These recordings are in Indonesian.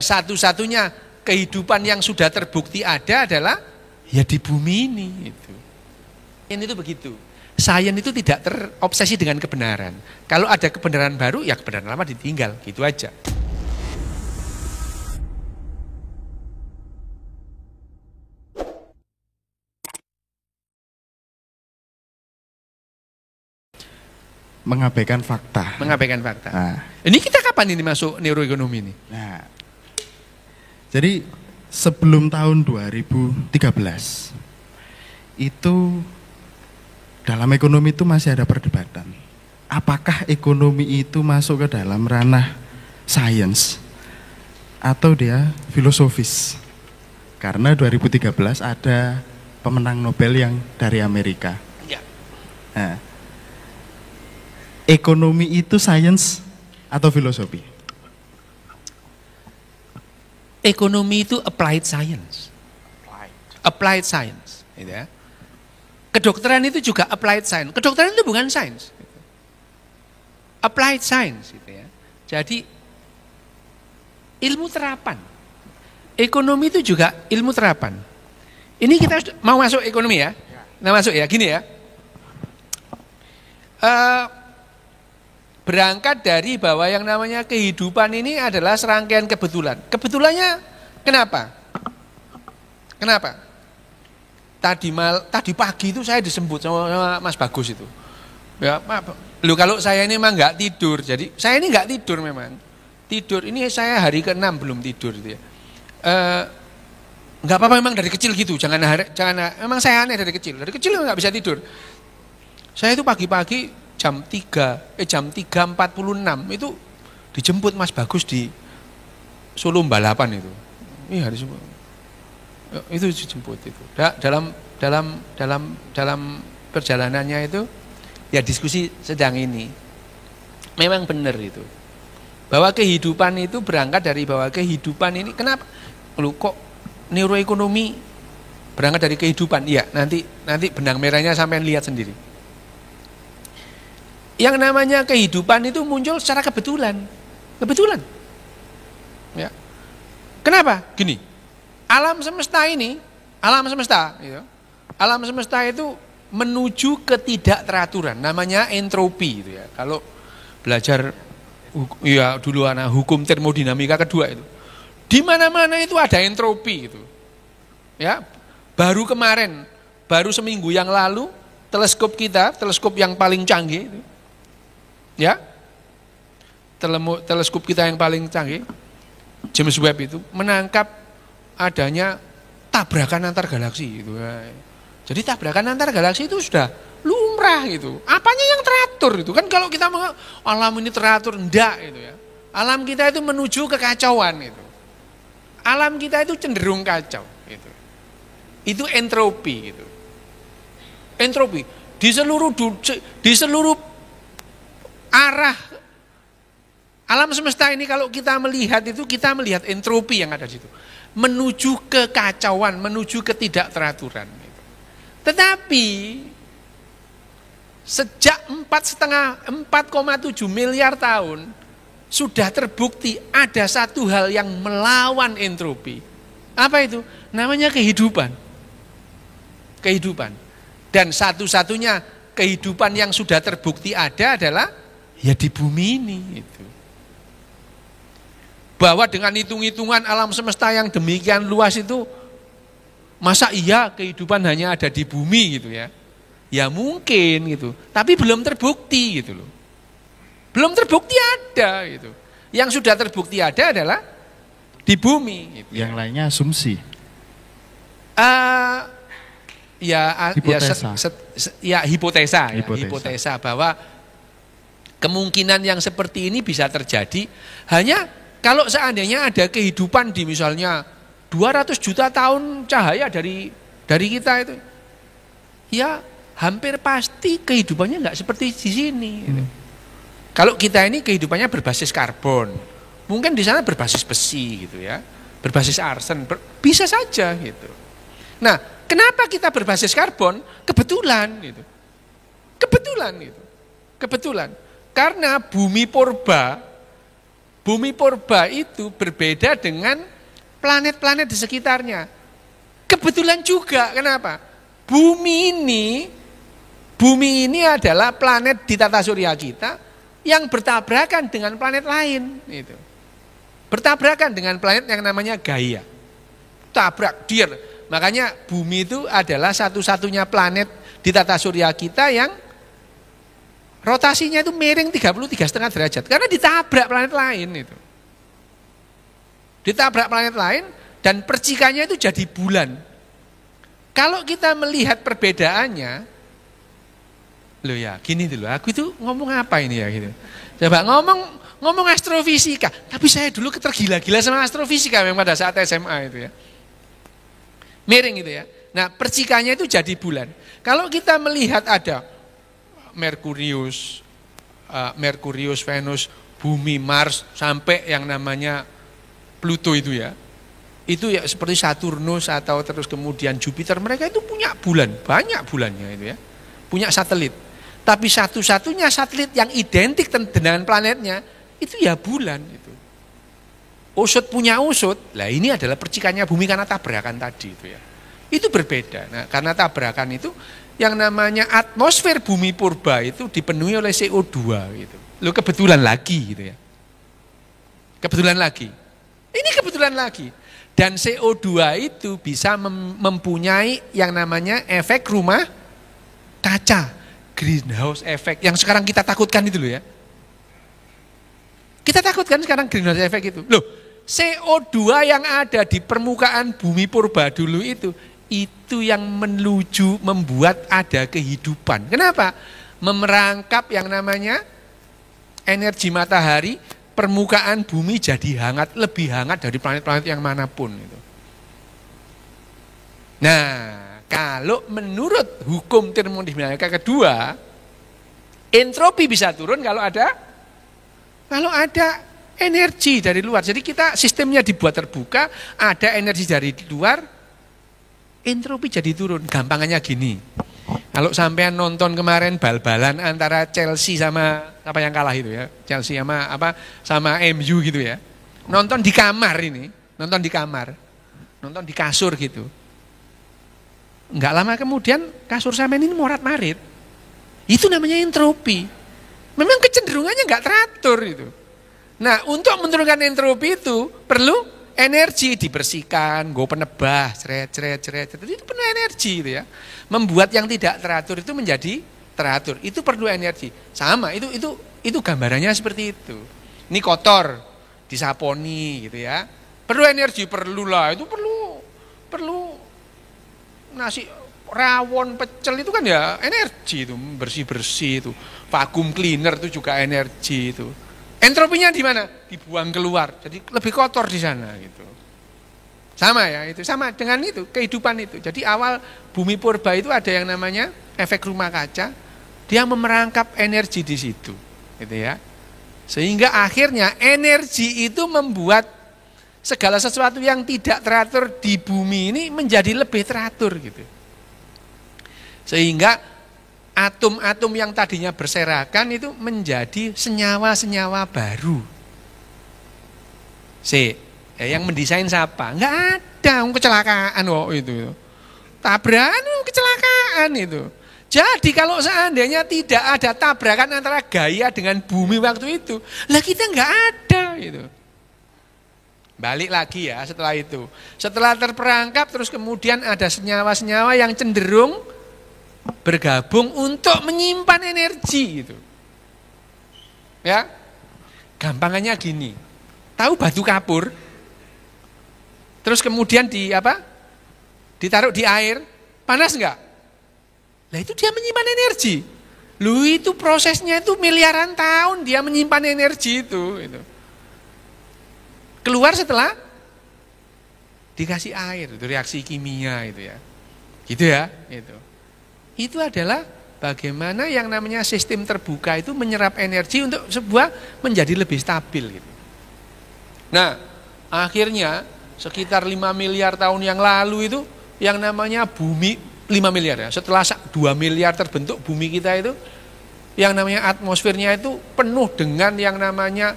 Satu-satunya kehidupan yang sudah terbukti ada adalah ya di bumi ini. Itu begitu. Sains itu tidak terobsesi dengan kebenaran. Kalau ada kebenaran baru, ya kebenaran lama ditinggal, gitu aja. Mengabaikan fakta. Mengabaikan fakta. Nah. Ini kita kapan ini masuk neuroekonomi ini? Nah, jadi sebelum tahun 2013 itu dalam ekonomi itu masih ada perdebatan. Apakah ekonomi itu masuk ke dalam ranah sains atau dia filosofis? Karena 2013 ada pemenang Nobel yang dari Amerika. Ya. Nah, ekonomi itu sains atau filosofi? Ekonomi itu applied science. Applied science, gitu ya. Kedokteran itu juga applied science. Kedokteran itu bukan sains. Applied science, gitu ya. Jadi ilmu terapan. Ekonomi itu juga ilmu terapan. Ini kita mau masuk ekonomi ya? Nah masuk ya, gini ya. Berangkat dari bahwa yang namanya kehidupan ini adalah serangkaian kebetulan. Kebetulannya kenapa? Kenapa? Tadi pagi itu saya disebut sama Mas Bagus itu. Ya, lu kalau saya ini memang nggak tidur, jadi saya ini nggak tidur memang. Tidur ini saya hari ke-6 belum tidur gitu ya. Nggak apa-apa memang dari kecil gitu, jangan memang saya aneh dari kecil nggak bisa tidur. Saya itu pagi-pagi jam 3.46 itu dijemput Mas Bagus di Solo Balapan itu. Iya disebut. Itu dijemput itu. Dalam perjalanannya itu ya diskusi sedang ini. Memang benar itu. Bahwa kehidupan itu berangkat dari bahwa kehidupan ini kenapa? Lu kok neuroekonomi berangkat dari kehidupan? Iya, nanti benang merahnya sampai lihat sendiri. Yang namanya kehidupan itu muncul secara kebetulan. Kebetulan. Ya. Kenapa? Gini. Alam semesta itu menuju ketidakteraturan, namanya entropi itu ya. Kalau belajar ya dulu anak hukum termodinamika kedua itu. Di mana-mana itu ada entropi itu. Ya. Baru seminggu yang lalu teleskop yang paling canggih itu. Ya. Teleskop kita yang paling canggih James Webb itu menangkap adanya tabrakan antar galaksi gitu. Jadi tabrakan antar galaksi itu sudah lumrah gitu. Apanya yang teratur itu? Kan kalau kita alam ini teratur, enggak gitu ya. Alam kita itu menuju kekacauan itu. Alam kita itu cenderung kacau gitu. Itu entropi gitu. Entropi di seluruh arah alam semesta ini kalau kita melihat entropi yang ada di situ. Menuju kekacauan, menuju ketidakteraturan. Tetapi sejak 4,7 miliar tahun sudah terbukti ada satu hal yang melawan entropi. Apa itu? Namanya kehidupan. Kehidupan. Dan satu-satunya kehidupan yang sudah terbukti ada adalah ya di bumi ini itu. Bahwa dengan hitung-hitungan alam semesta yang demikian luas itu, masa iya kehidupan hanya ada di bumi gitu ya? Ya mungkin gitu, tapi belum terbukti gitu loh. Belum terbukti ada gitu. Yang sudah terbukti ada adalah di bumi. Gitu. Yang lainnya asumsi. Hipotesa bahwa kemungkinan yang seperti ini bisa terjadi hanya kalau seandainya ada kehidupan di misalnya 200 juta tahun cahaya dari kita itu, ya hampir pasti kehidupannya nggak seperti di sini. Kalau kita ini kehidupannya berbasis karbon, mungkin di sana berbasis besi gitu ya, berbasis arsen, bisa saja gitu. Nah, kenapa kita berbasis karbon? Kebetulan gitu. Kebetulan. Karena bumi purba Bumi purba itu berbeda dengan planet-planet di sekitarnya. Kebetulan juga, kenapa? Bumi ini adalah planet di tata surya kita yang bertabrakan dengan planet lain. Itu. Bertabrakan dengan planet yang namanya Gaia. Tabrak, dir. Makanya bumi itu adalah satu-satunya planet di tata surya kita yang rotasinya itu miring 33,5 derajat. Karena ditabrak planet lain itu. Ditabrak planet lain dan percikannya itu jadi bulan. Kalau kita melihat perbedaannya, loh ya gini dulu, aku itu ngomong apa ini ya gitu. Coba ngomong astrofisika, tapi saya dulu tergila-gila sama astrofisika memang pada saat SMA itu ya. Miring gitu ya. Nah percikannya itu jadi bulan. Kalau kita melihat ada Merkurius, Venus, Bumi, Mars, sampai yang namanya Pluto itu ya. Itu ya seperti Saturnus atau terus kemudian Jupiter, mereka itu punya bulan, banyak bulannya itu ya. Punya satelit. Tapi satu-satunya satelit yang identik dengan planetnya itu ya bulan itu. Usut punya usut, lah ini adalah percikannya bumi karena tabrakan tadi itu ya. Itu berbeda. Nah, karena tabrakan itu yang namanya atmosfer bumi purba itu dipenuhi oleh CO2 gitu. Loh kebetulan lagi gitu ya. Kebetulan lagi. Ini kebetulan lagi. Dan CO2 itu bisa mempunyai yang namanya efek rumah kaca, greenhouse effect yang sekarang kita takutkan itu loh ya. Kita takutkan sekarang greenhouse effect itu. Loh, CO2 yang ada di permukaan bumi purba dulu itu yang menuju membuat ada kehidupan. Kenapa? Memerangkap yang namanya energi matahari, permukaan bumi jadi hangat, lebih hangat dari planet-planet yang manapun. Nah, kalau menurut hukum termodinamika kedua, entropi bisa turun kalau ada energi dari luar. Jadi kita sistemnya dibuat terbuka, ada energi dari luar, entropi jadi turun. Gampangannya gini. Kalau sampean nonton kemarin bal-balan antara Chelsea sama apa yang kalah itu ya, Chelsea sama MU gitu ya. Nonton di kamar ini, nonton di kasur gitu. Enggak lama kemudian kasur sampean ini morat-marit. Itu namanya entropi. Memang kecenderungannya enggak teratur itu. Nah, untuk menurunkan entropi itu perlu energi, dibersihkan, gue penebah, ceret. Itu penuh energi itu ya. Membuat yang tidak teratur itu menjadi teratur. Itu perlu energi. Sama, itu gambarannya seperti itu. Ini kotor, disaponi gitu ya. Perlu energi, perlulah. Itu perlu nasi rawon pecel itu kan ya energi itu, bersih-bersih itu. Vacuum cleaner itu juga energi itu. Entropinya di mana? Dibuang keluar. Jadi lebih kotor di sana gitu. Sama ya, itu sama dengan itu, kehidupan itu. Jadi awal bumi purba itu ada yang namanya efek rumah kaca. Dia memerangkap energi di situ, gitu ya. Sehingga akhirnya energi itu membuat segala sesuatu yang tidak teratur di bumi ini menjadi lebih teratur gitu. Sehingga atom-atom yang tadinya berserakan itu menjadi senyawa-senyawa baru. Yang mendesain siapa? Enggak ada, kecelakaan itu. Tabrakan kecelakaan itu. Jadi kalau seandainya tidak ada tabrakan antara Gaia dengan bumi waktu itu, lah kita enggak ada gitu. Balik lagi ya setelah itu. Setelah terperangkap terus kemudian ada senyawa-senyawa yang cenderung bergabung untuk menyimpan energi gitu. Ya. Gampangannya gini. Tahu batu kapur? Terus kemudian ditaruh di air, panas enggak? Lah itu dia menyimpan energi. Lu itu prosesnya itu miliaran tahun dia menyimpan energi itu. Keluar setelah dikasih air, itu reaksi kimia itu ya. Gitu ya, itu. Itu adalah bagaimana yang namanya sistem terbuka itu menyerap energi untuk sebuah menjadi lebih stabil gitu. Nah, akhirnya sekitar 5 miliar tahun yang lalu itu yang namanya bumi 5 miliar ya. Setelah 2 miliar terbentuk bumi kita itu yang namanya atmosfernya itu penuh dengan yang namanya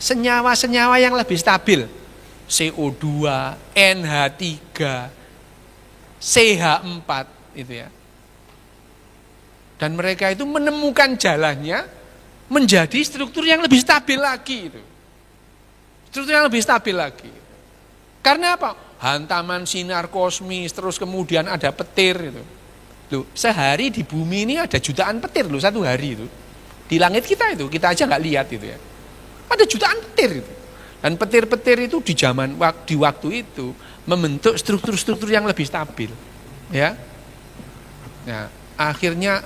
senyawa-senyawa yang lebih stabil. CO2, NH3, CH4 itu ya. Dan mereka itu menemukan jalannya menjadi struktur yang lebih stabil lagi itu. Struktur yang lebih stabil lagi. Karena apa? Hantaman sinar kosmis, terus kemudian ada petir itu. Loh, sehari di bumi ini ada jutaan petir loh, satu hari itu. Di langit kita aja nggak lihat itu ya. Ada jutaan petir itu. Dan petir-petir itu di waktu itu membentuk struktur-struktur yang lebih stabil. Ya. Nah, akhirnya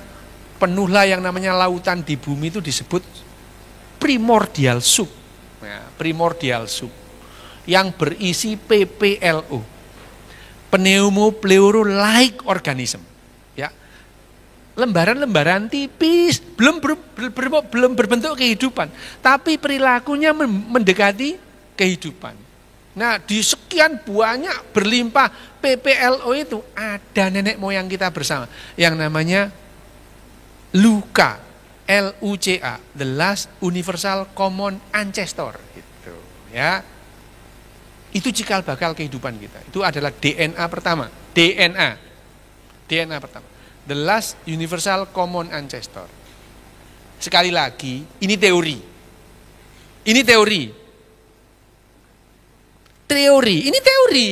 penuhlah yang namanya lautan di bumi itu disebut primordial soup. Ya, primordial soup yang berisi PPLO. Pneumopleuro-like organism. Ya. Lembaran-lembaran tipis, belum berbentuk kehidupan, tapi perilakunya mendekati kehidupan. Nah, di sekian banyak berlimpah PPLO itu ada nenek moyang kita bersama yang namanya LUCA, LUCA, the last universal common ancestor gitu, ya. Itu cikal bakal kehidupan kita. Itu adalah DNA pertama, DNA pertama. The last universal common ancestor. Sekali lagi, ini teori. Ini teori. Ini teori.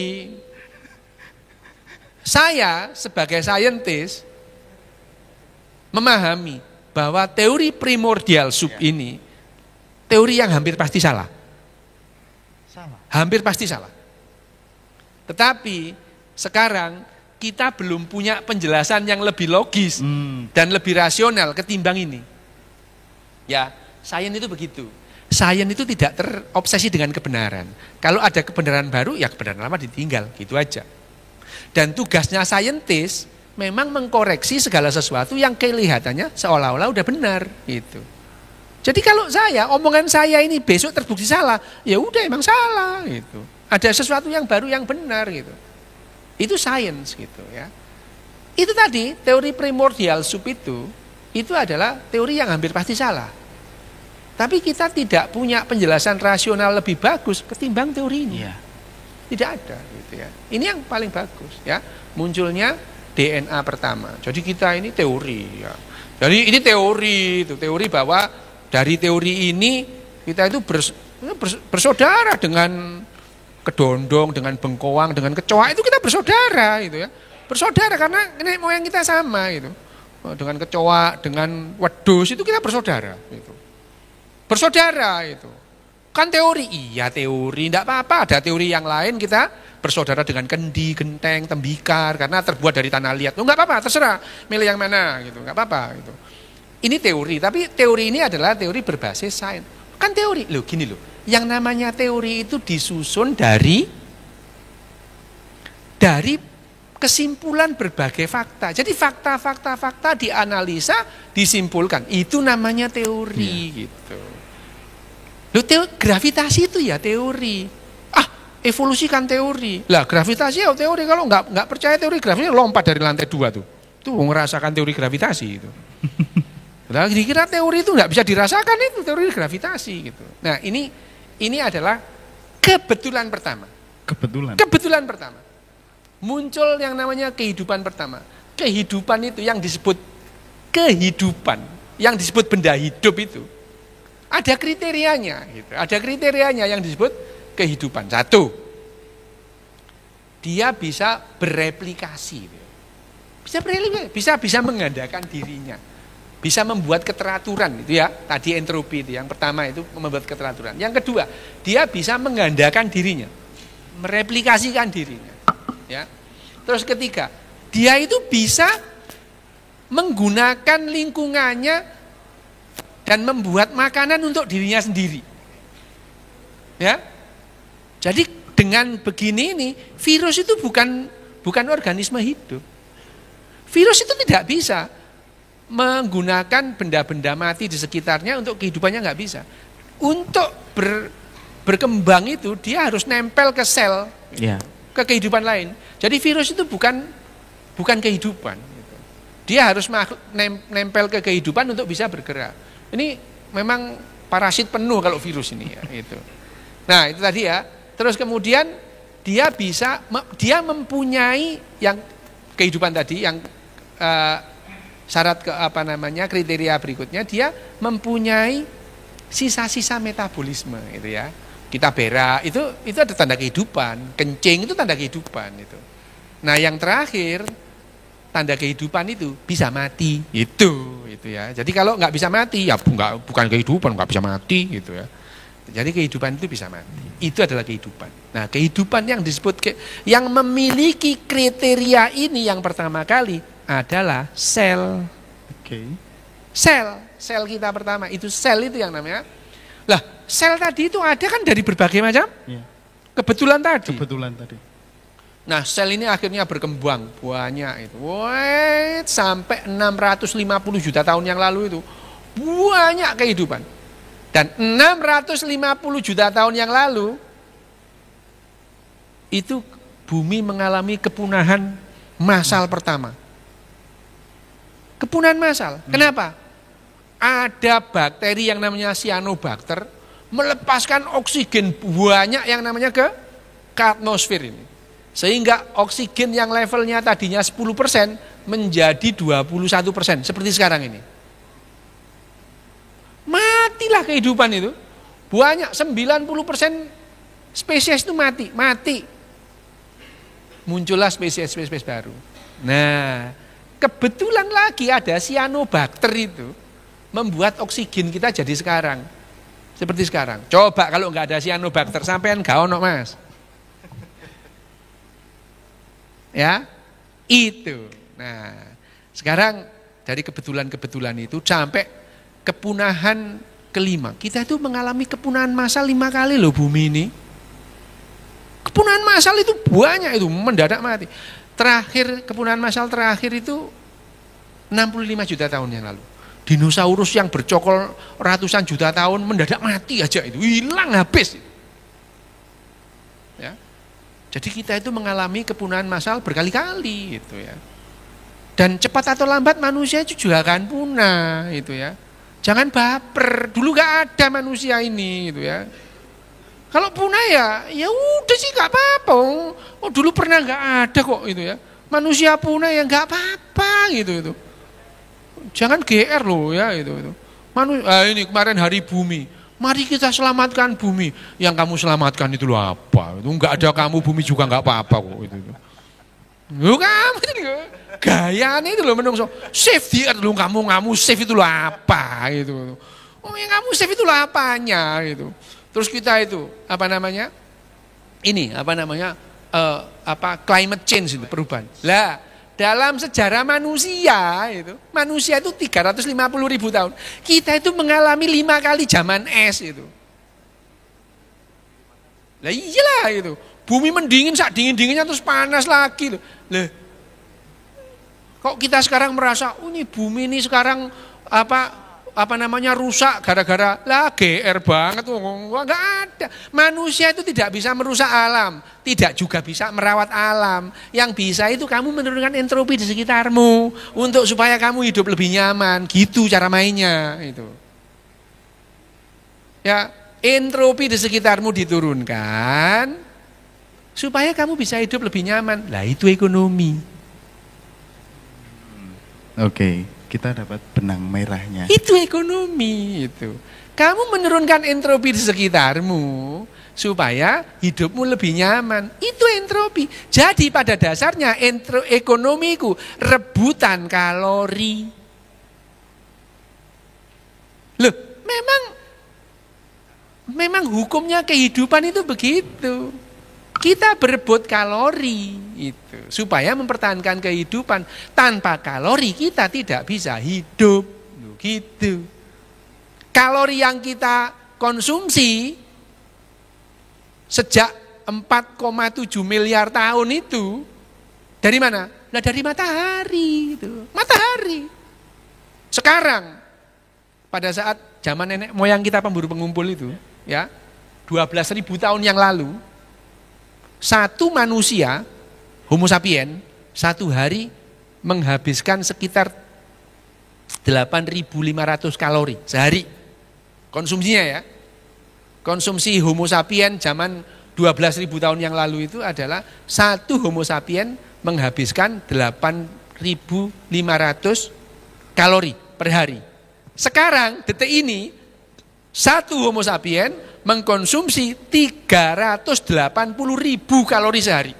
Saya sebagai saintis memahami bahwa teori primordial soup ini teori yang hampir pasti salah. Hampir pasti salah. Tetapi sekarang kita belum punya penjelasan yang lebih logis dan lebih rasional ketimbang ini. Ya, sains itu begitu. Sains itu tidak terobsesi dengan kebenaran. Kalau ada kebenaran baru, ya kebenaran lama ditinggal, gitu aja. Dan tugasnya saintis memang mengkoreksi segala sesuatu yang kelihatannya seolah-olah udah benar, gitu. Jadi kalau omongan saya ini besok terbukti salah, ya udah emang salah, gitu. Ada sesuatu yang baru yang benar, gitu. Itu sains, gitu ya. Itu tadi teori primordial soup itu adalah teori yang hampir pasti salah. Tapi kita tidak punya penjelasan rasional lebih bagus ketimbang teori ini. Ya. Tidak ada, gitu ya. Ini yang paling bagus, ya. Munculnya DNA pertama. Jadi kita ini teori, ya. Jadi ini teori bahwa dari teori ini kita itu bersaudara dengan kedondong, dengan bengkoang, dengan kecoa, itu kita bersaudara, gitu ya. Bersaudara karena nenek moyang kita sama, gitu. Dengan kecoa, dengan wedus itu kita bersaudara, gitu. Bersaudara itu. Kan teori, iya teori, enggak apa-apa. Ada teori yang lain kita bersaudara dengan kendi, genteng, tembikar karena terbuat dari tanah liat. Enggak apa-apa, terserah milih yang mana gitu, enggak apa-apa gitu. Ini teori, tapi teori ini adalah teori berbasis sains. Kan teori, loh gini loh. Yang namanya teori itu disusun dari kesimpulan berbagai fakta. Jadi fakta dianalisa, disimpulkan. Itu namanya teori gitu. Loh, gravitasi itu ya teori. Evolusi kan teori. Lah gravitasi ya teori. Kalau nggak percaya teori gravitasi lompat dari lantai 2 tuh. Tuh ngerasakan teori gravitasi itu. Lah dikira teori itu nggak bisa dirasakan, itu teori gravitasi gitu. Nah, ini adalah kebetulan pertama. Kebetulan pertama. Muncul yang namanya kehidupan pertama. Kehidupan itu yang disebut kehidupan, yang disebut benda hidup itu ada kriterianya, gitu. Ada kriterianya yang disebut kehidupan. Satu, dia bisa bereplikasi, bisa menggandakan dirinya, bisa membuat keteraturan, itu ya. Tadi entropi itu yang pertama, itu membuat keteraturan. Yang kedua, dia bisa menggandakan dirinya, mereplikasikan dirinya, ya. Terus ketiga, dia itu bisa menggunakan lingkungannya dan membuat makanan untuk dirinya sendiri. Ya. Jadi dengan begini ini, virus itu bukan organisme hidup. Virus itu tidak bisa menggunakan benda-benda mati di sekitarnya untuk kehidupannya, nggak bisa. Untuk berkembang itu dia harus nempel ke sel, ke kehidupan lain. Jadi virus itu bukan kehidupan. Dia harus nempel ke kehidupan untuk bisa bergerak. Ini memang parasit penuh kalau virus ini ya, itu. Nah, itu tadi ya. Terus kemudian dia mempunyai yang kehidupan tadi yang syarat kriteria berikutnya, dia mempunyai sisa-sisa metabolisme itu ya. Kita berak itu ada tanda kehidupan, kencing itu tanda kehidupan itu. Nah, yang terakhir tanda kehidupan itu bisa mati itu ya. Jadi kalau nggak bisa mati ya bukan kehidupan, nggak bisa mati gitu ya. Jadi kehidupan itu bisa mati. Itu adalah kehidupan. Nah, kehidupan yang disebut yang memiliki kriteria ini yang pertama kali adalah sel. Oke. Sel kita pertama itu sel itu yang namanya. Lah, sel tadi itu ada kan dari berbagai macam kebetulan tadi. Nah, sel ini akhirnya berkembang banyak itu. Sampai 650 juta tahun yang lalu itu banyak kehidupan. Dan 650 juta tahun yang lalu itu bumi mengalami kepunahan massal pertama. Kepunahan massal. Kenapa? Ada bakteri yang namanya cyanobacter melepaskan oksigen banyak yang namanya ke atmosfer ini. Sehingga oksigen yang levelnya tadinya 10% menjadi 21% seperti sekarang ini. Matilah kehidupan itu. Banyak 90% spesies itu mati. Muncullah spesies baru. Nah, kebetulan lagi ada cyanobacter itu membuat oksigen kita jadi sekarang. Seperti sekarang. Coba kalau nggak ada cyanobacter sampean gak ono, Mas. Ya, itu. Nah, sekarang dari kebetulan itu sampai kepunahan kelima. Kita itu mengalami kepunahan massal 5 kali loh bumi ini. Kepunahan massal itu banyak itu, mendadak mati. Kepunahan massal terakhir itu 65 juta tahun yang lalu. Dinosaurus yang bercokol ratusan juta tahun mendadak mati aja itu, hilang habis. Ya. Jadi kita itu mengalami kepunahan massal berkali-kali itu ya. Dan cepat atau lambat manusia itu juga akan punah itu ya. Jangan baper, dulu gak ada manusia ini gitu ya. Kalau punah ya udah sih gak apa-apa. Oh dulu pernah gak ada kok itu ya. Manusia punah ya gak apa-apa gitu. Jangan GR loh ya itu. Ini kemarin hari bumi. Mari kita selamatkan bumi. Yang kamu selamatkan itu loh apa? Itu enggak ada kamu, bumi juga enggak apa-apa kok itu. Lu kamu itu gayanya itu loh menungso. Save the earth lu kamu save itu loh apa gitu. Oh yang kamu save itu loh apanya gitu. Terus kita itu climate change itu perubahan. Lah dalam sejarah manusia itu 350.000 tahun. Kita itu mengalami 5 kali zaman es itu. Lah iyalah itu. Bumi mendingin sak dingin-dinginnya terus panas lagi loh. Lah. Kok kita sekarang merasa ini bumi ini sekarang rusak gara-gara GR banget enggak ada. Manusia itu tidak bisa merusak alam, tidak juga bisa merawat alam. Yang bisa itu kamu menurunkan entropi di sekitarmu untuk supaya kamu hidup lebih nyaman. Gitu cara mainnya itu. Ya, entropi di sekitarmu diturunkan supaya kamu bisa hidup lebih nyaman. Lah itu ekonomi. Oke. Kita dapat benang merahnya. Itu ekonomi itu. Kamu menurunkan entropi di sekitarmu supaya hidupmu lebih nyaman. Itu entropi. Jadi pada dasarnya ekonomiku rebutan kalori. Loh, memang hukumnya kehidupan itu begitu. Kita berebut kalori itu supaya mempertahankan kehidupan. Tanpa kalori kita tidak bisa hidup. Gitu. Kalori yang kita konsumsi sejak 4,7 miliar tahun itu dari mana? Nah dari matahari itu. Matahari. Sekarang pada saat zaman nenek moyang kita pemburu pengumpul itu ya 12.000 tahun yang lalu, satu manusia, Homo sapien, satu hari menghabiskan sekitar 8.500 kalori sehari konsumsinya ya. Konsumsi Homo sapien zaman 12.000 tahun yang lalu itu adalah satu Homo sapien menghabiskan 8.500 kalori per hari. Sekarang detik ini satu Homo sapien mengkonsumsi 380.000 kalori sehari.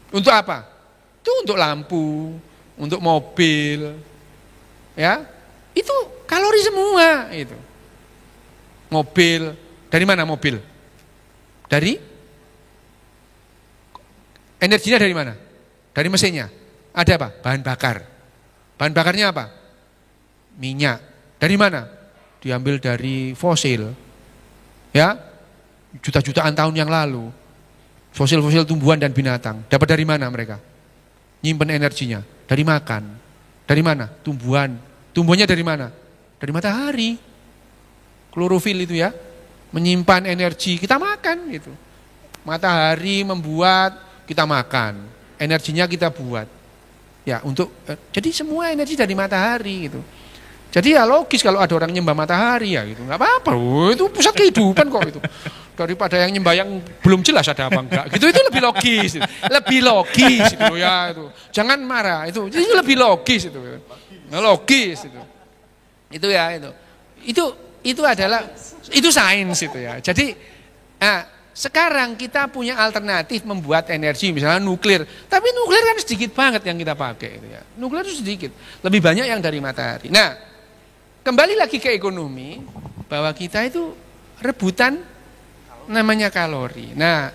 Untuk apa? Itu untuk lampu, untuk mobil, ya, itu kalori semua itu. Mobil, dari mana mobil? Dari energinya dari mana? Dari mesinnya. Ada apa? Bahan bakar. Bahan bakarnya apa? Minyak. Dari mana? Diambil dari fosil. Ya, juta-jutaan tahun yang lalu. Fosil-fosil tumbuhan dan binatang. Dapat dari mana mereka? Nyimpen energinya. Dari makan. Dari mana? Tumbuhan. Tumbuhannya dari mana? Dari matahari. Klorofil itu ya. Menyimpan energi, kita makan gitu. Matahari membuat, kita makan. Energinya kita buat. Ya, jadi semua energi dari matahari gitu. Jadi ya logis kalau ada orang nyembah matahari ya gitu. Enggak apa-apa. Itu pusat kehidupan kok itu. Daripada yang nyembah yang belum jelas ada apa enggak. Gitu itu lebih logis. Lebih logis itu ya itu. Jangan marah itu. Itu lebih logis itu. Logis itu. Itu ya itu. Itu adalah itu sains itu ya. Jadi sekarang kita punya alternatif membuat energi misalnya nuklir. Tapi nuklir kan sedikit banget yang kita pakai itu ya. Nuklir itu sedikit. Lebih banyak yang dari matahari. Nah, kembali lagi ke ekonomi bahwa kita itu rebutan namanya kalori. Nah,